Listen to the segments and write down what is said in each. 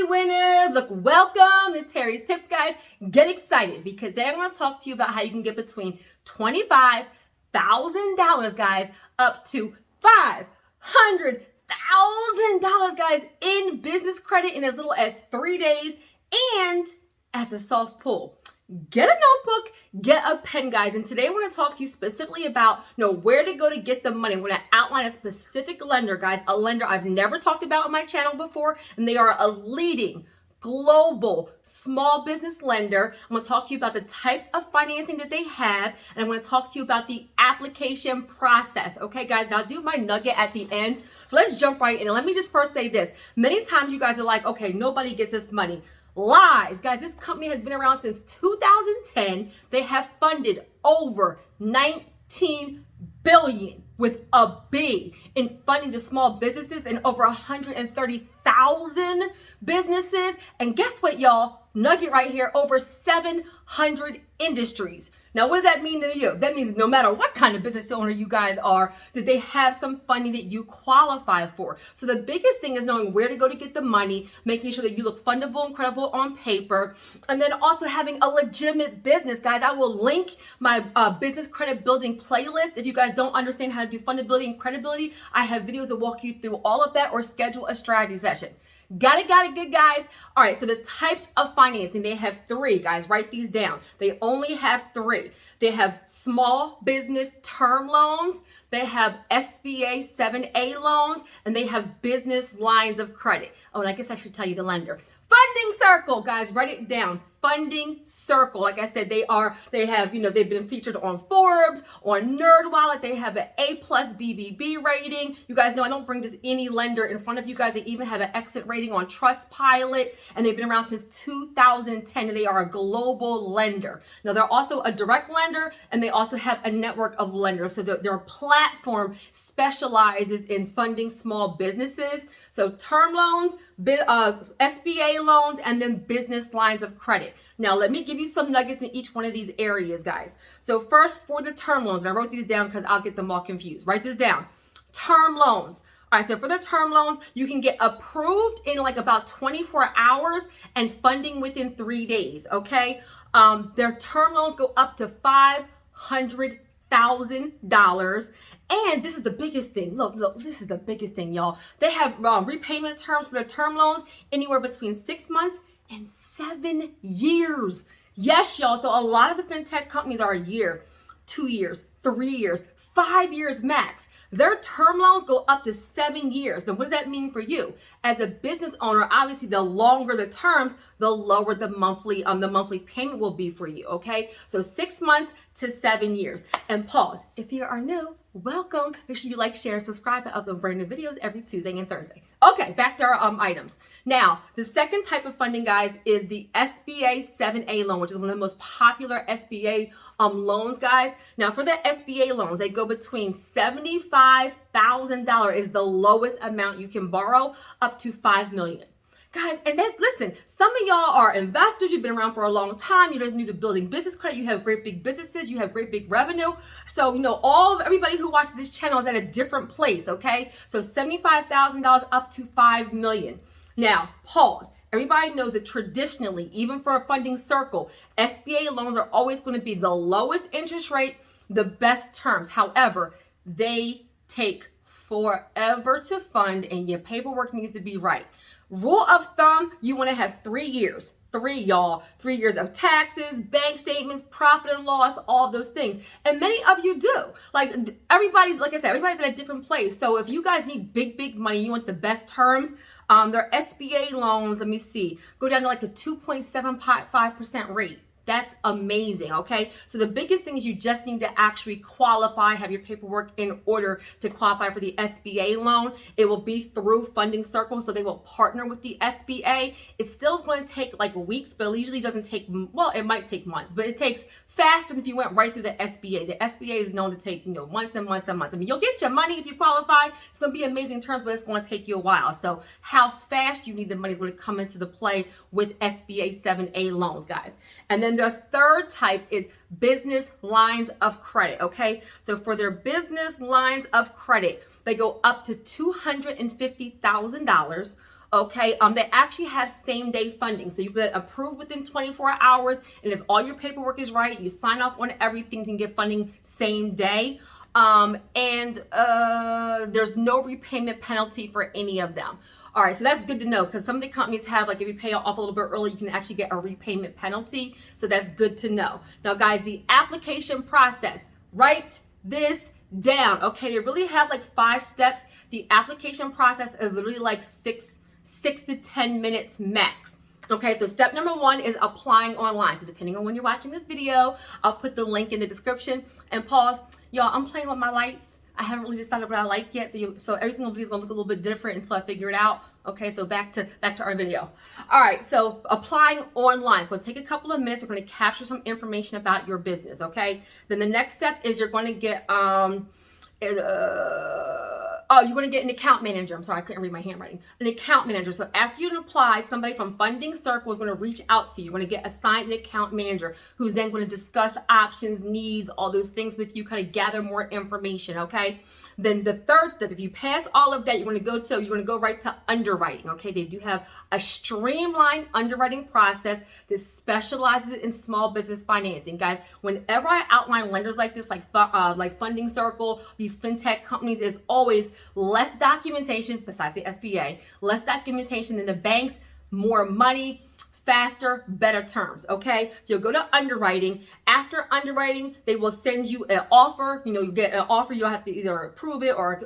winners. Look, welcome to Terry's Tips, guys. Get excited because today I'm going to talk to you about how you can get between $25,000, guys, up to $500,000, guys, in business credit in as little as 3 days and as a soft pull. Get a notebook, get a pen, guys. And today I want to talk to you specifically about where to go to get the money. I'm going to outline a specific lender, guys, a lender I've never talked about on my channel before, and they are a leading global small business lender. I'm going to talk to you about the types of financing that they have, and I'm going to talk to you about the application process. Okay, guys, now I'll do my nugget at the end. So let's jump right in. And let me just first say this. Many times you guys are like, okay, nobody gets this money. Lies, guys. This company has been around since 2010. They have funded over 19 billion with a B in funding to small businesses and over 130,000 businesses. And guess what, y'all? Nugget right here, over 700 industries. Now, what does that mean to you? That means no matter what kind of business owner you guys are, that they have some funding that you qualify for. So the biggest thing is knowing where to go to get the money, making sure that you look fundable and credible on paper, and then also having a legitimate business, guys. I will link my business credit building playlist. If you guys don't understand how to do fundability and credibility, I have videos that walk you through all of that, or schedule a strategy session. Got it, good, guys. All right, so the types of financing, they have three, guys. Write these down. They only have three. They have small business term loans, they have SBA 7A loans, and they have business lines of credit. Oh, and I guess I should tell you the lender. Funding Circle, guys, write it down. Funding Circle. Like I said, they've been featured on Forbes, on NerdWallet. They have an A+ BBB rating. You guys know I don't bring just any lender in front of you guys. They even have an exit rating on Trustpilot, and they've been around since 2010, and they are a global lender. Now, they're also a direct lender, and they also have a network of lenders. So their platform specializes in funding small businesses. So term loans, SBA loans, and then business lines of credit. Now, let me give you some nuggets in each one of these areas, guys. So first, for the term loans, and I wrote these down because I'll get them all confused. Write this down. Term loans. All right, so for the term loans, you can get approved in like about 24 hours and funding within 3 days, okay? Their term loans go up to $500,000. And this is the biggest thing. Look, this is the biggest thing, y'all. They have repayment terms for their term loans anywhere between 6 months and 7 years. Yes, y'all. So a lot of the fintech companies are a year, 2 years, 3 years, 5 years max. Their term loans go up to 7 years. Now, what does that mean for you? As a business owner, obviously, the longer the terms, the lower the monthly payment will be for you, okay? So 6 months to 7 years. And pause. If you are new, welcome. Make sure you like, share, and subscribe. I upload brand new videos every Tuesday and Thursday. Okay, back to our items. Now, the second type of funding, guys, is the SBA 7A loan, which is one of the most popular SBA loans, guys. Now, for the SBA loans, they go between $75,000 is the lowest amount you can borrow, up to $5 million. Guys, and listen, some of y'all are investors. You've been around for a long time. You're just new to building business credit. You have great big businesses. You have great big revenue. So, everybody who watches this channel is at a different place, okay? So $75,000 up to $5 million. Now, pause. Everybody knows that traditionally, even for a funding circle, SBA loans are always going to be the lowest interest rate, the best terms. However, they take forever to fund, and your paperwork needs to be right. Rule of thumb, you want to have 3 years. 3 years of taxes, bank statements, profit and loss, all of those things. And many of you do. Like I said, everybody's at a different place. So if you guys need big money, you want the best terms, their SBA loans, let me see, go down to like a 2.75% rate. That's amazing, okay? So the biggest thing is you just need to actually qualify, have your paperwork in order to qualify for the SBA loan. It will be through Funding Circle, so they will partner with the SBA. It still is going to take like weeks, but it usually doesn't take, well, it might take months, but it takes faster than if you went right through the SBA. The SBA is known to take, months and months and months. I mean, you'll get your money if you qualify. It's going to be amazing terms, but it's going to take you a while. So how fast you need the money is going to come into the play with SBA 7A loans, guys. And then the third type is business lines of credit, okay? So for their business lines of credit, they go up to $250,000. Okay, they actually have same day funding. So you get approved within 24 hours. And if all your paperwork is right, you sign off on everything, you can get funding same day. There's no repayment penalty for any of them. All right, so that's good to know because some of the companies have, like, if you pay off a little bit early, you can actually get a repayment penalty. So that's good to know. Now, guys, the application process, write this down. Okay, they really have like 5 steps. The application process is literally like six to 10 minutes max. Okay, so step number 1 is applying online. So depending on when you're watching this video, I'll put the link in the description. And pause. Y'all, I'm playing with my lights. I haven't really decided what I like yet. So every single video is gonna look a little bit different until I figure it out. Okay, so back to our video. All right, so applying online. So it'll take a couple of minutes. We're gonna capture some information about your business, okay? Then the next step is you're gonna get you're going to get an account manager. I'm sorry, I couldn't read my handwriting. An account manager. So after you apply, somebody from Funding Circle is going to reach out to you. You're going to get assigned an account manager who's then going to discuss options, needs, all those things with you, kind of gather more information, okay? Then the third step, if you pass all of that, you're going to go right to underwriting, okay? They do have a streamlined underwriting process that specializes in small business financing. Guys, whenever I outline lenders like this, like Funding Circle, these fintech companies, is always less documentation, besides the SBA, less documentation than the banks, more money, faster, better terms, okay? So you'll go to underwriting. After underwriting, they will send you an offer. You know, you get an offer, you'll have to either approve it or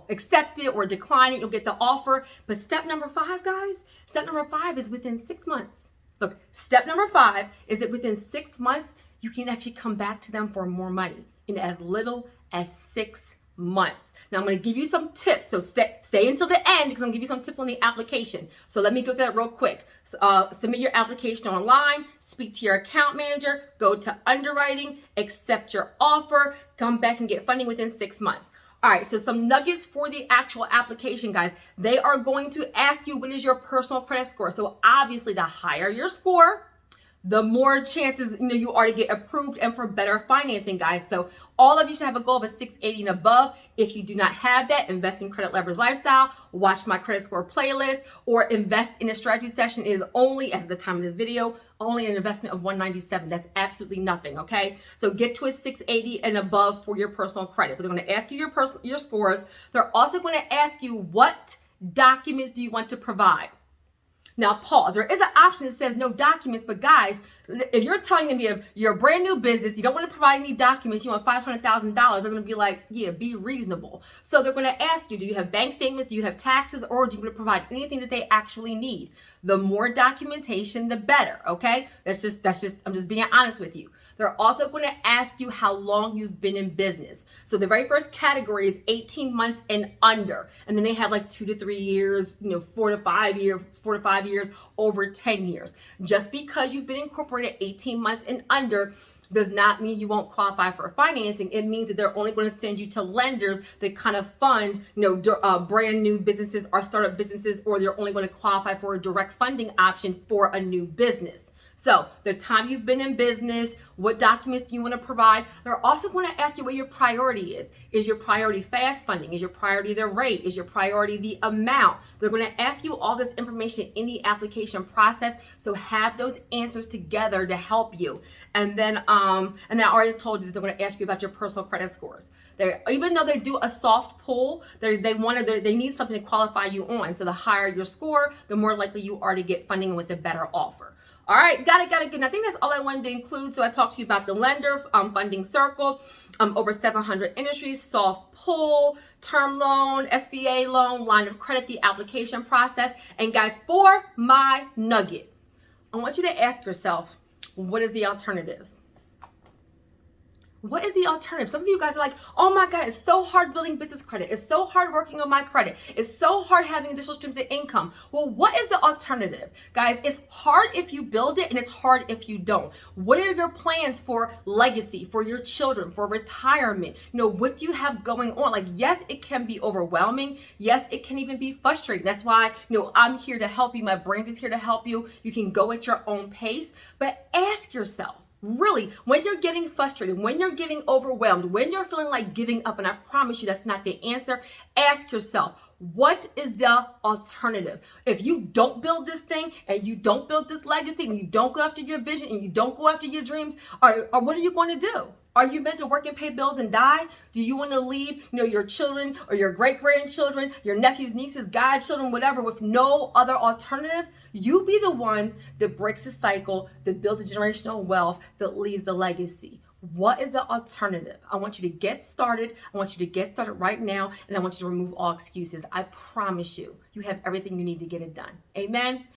accept it or decline it. You'll get the offer. But step number 5, guys, step number 5 is within 6 months. Look, step number 5 is that within 6 months, you can actually come back to them for more money in as little as 6 months. Now I'm going to give you some tips. So stay until the end because I'm going to give you some tips on the application. So let me go through that real quick. Submit your application online, speak to your account manager, go to underwriting, accept your offer, come back and get funding within 6 months. All right, so some nuggets for the actual application, guys. They are going to ask you, what is your personal credit score? So obviously the higher your score, the more chances you are to get approved and for better financing, guys. So all of you should have a goal of a 680 and above. If you do not have that, invest in Credit Leverage Lifestyle, watch my credit score playlist, or invest in a strategy session is only, as of the time of this video, only an investment of $197. That's absolutely nothing, okay? So get to a 680 and above for your personal credit. But they're going to ask you your scores. They're also going to ask you, what documents do you want to provide? Now pause. There is an option that says no documents, but guys, if you're telling them you're a brand new business, you don't want to provide any documents, you want $500,000, they're going to be like, yeah, be reasonable. So they're going to ask you, do you have bank statements? Do you have taxes? Or do you want to provide anything that they actually need? The more documentation, the better. Okay. I'm just being honest with you. They're also going to ask you how long you've been in business. So the very first category is 18 months and under. And then they have like 2 to 3 years, 4 to 5 years, over 10 years. Just because you've been incorporated 18 months and under does not mean you won't qualify for financing. It means that they're only going to send you to lenders that kind of fund, brand new businesses or startup businesses, or they're only going to qualify for a direct funding option for a new business. So the time you've been in business, what documents do you want to provide? They're also going to ask you what your priority is. Is your priority fast funding? Is your priority the rate? Is your priority the amount? They're going to ask you all this information in the application process. So have those answers together to help you. And then I already told you that they're going to ask you about your personal credit scores. Even though they do a soft pull, they need something to qualify you on. So the higher your score, the more likely you are to get funding with a better offer. All right, got it, good. And I think that's all I wanted to include. So I talked to you about the lender, Funding Circle, over 700 industries, soft pull, term loan, SBA loan, line of credit, the application process. And guys, for my nugget, I want you to ask yourself, what is the alternative? What is the alternative? Some of you guys are like, oh my God, it's so hard building business credit. It's so hard working on my credit. It's so hard having additional streams of income. Well, what is the alternative? Guys, it's hard if you build it and it's hard if you don't. What are your plans for legacy, for your children, for retirement? What do you have going on? Like, yes, it can be overwhelming. Yes, it can even be frustrating. That's why, I'm here to help you. My brand is here to help you. You can go at your own pace, but ask yourself, really, when you're getting frustrated, when you're getting overwhelmed, when you're feeling like giving up, and I promise you that's not the answer, ask yourself, What is the alternative? If you don't build this thing and you don't build this legacy and you don't go after your vision and you don't go after your dreams, or what are you going to do? Are you meant to work and pay bills and die? Do you want to leave, your children or your great-grandchildren, your nephews, nieces, godchildren, whatever, with no other alternative? You be the one that breaks the cycle, that builds a generational wealth, that leaves the legacy. What is the alternative? I want you to get started. I want you to get started right now, and I want you to remove all excuses. I promise you, you have everything you need to get it done. Amen.